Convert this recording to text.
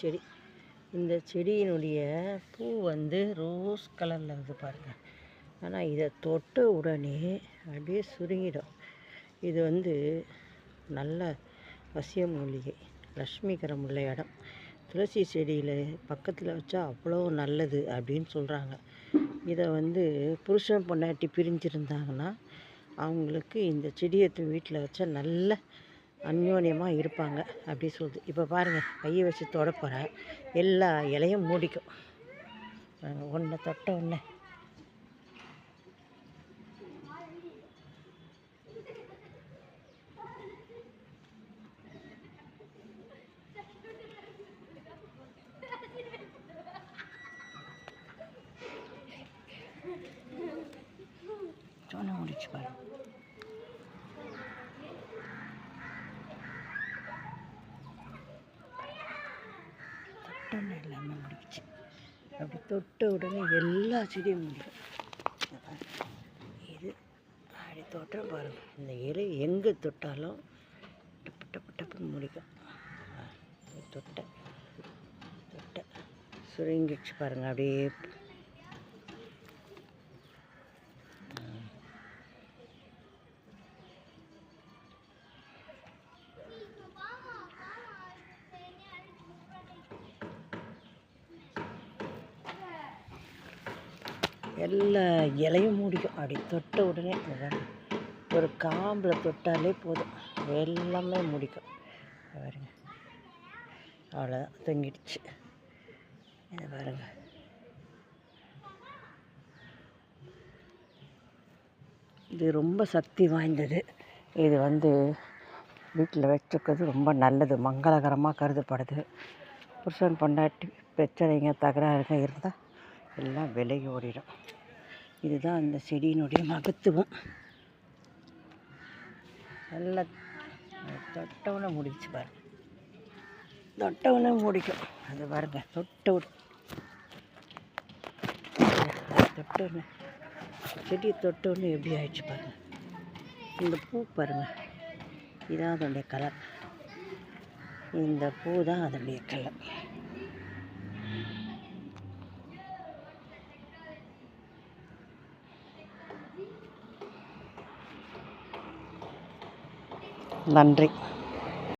செடி. இந்த செடியினுடைய பூ வந்து ரோஸ் கலரில் இருக்குது பாருங்கள். ஆனால் இதை தொட்ட உடனே அப்படியே சுருங்கிடும். இது வந்து நல்ல வசிய மூலிகை, லக்ஷ்மிகரம் உள்ள இடம். துளசி செடியில் பக்கத்தில் வச்சா அவ்வளோ நல்லது அப்படின்னு சொல்கிறாங்க. இதை வந்து புருஷன் பொண்டாட்டி பிரிஞ்சிருந்தாங்கன்னா அவங்களுக்கு இந்த செடியை வீட்டில் வச்சா நல்ல அந்யோன்யமாக இருப்பாங்க அப்படி சொல்லுது. இப்போ பாருங்கள், கையை வச்சு தொட போகிறேன், எல்லா இலையும் மூடிக்கும். ஒன்றை தொட்ட ஒன்று சொன்ன முடிச்சு பாருங்க. தொட்டோன்னு எல்லாமே முடிச்சு. அப்படி தொட்ட உடனே எல்லா செடியும் முடியும். இது அப்படி தொட்ட பாருங்கள், இந்த இலை எங்கே தொட்டாலும் டப்பு டப்பு டப்புன்னு முடிக்கும். தொட்ட தொட்ட சுருங்கிடுச்சு பாருங்கள். அப்படியே எல்லா இலையும் மூடிக்கும். அப்படி தொட்ட உடனே ஒரு காம்பில் தொட்டாலே போதும், எல்லாமே முடிக்கும். பாருங்க, அவ்வளோதான், தொங்கிடுச்சு. இதை பாருங்க, இது ரொம்ப சக்தி வாய்ந்தது. இது வந்து வீட்டில் வச்சுக்கிறது ரொம்ப நல்லது, மங்களகரமாக கருதப்படுது. புருஷன் பொண்டாட்டி பிரச்சனைங்க தகராறுங்க இருந்தால் எல்லாம் விலகி ஓடிடும். இதுதான் அந்த செடியினுடைய மகத்துவம். நல்லா தொட்டவனை முடிச்சு பாருங்க, தொட்டவனை முடிக்கும். அது பாருங்க, தொட்டவனை செடியை தொட்டவொன்னே எப்படி ஆயிடுச்சு பாருங்கள். இந்த பூ பாருங்கள், இதான் அதனுடைய கலர். இந்த பூ தான் அதனுடைய கலர். நன்றி.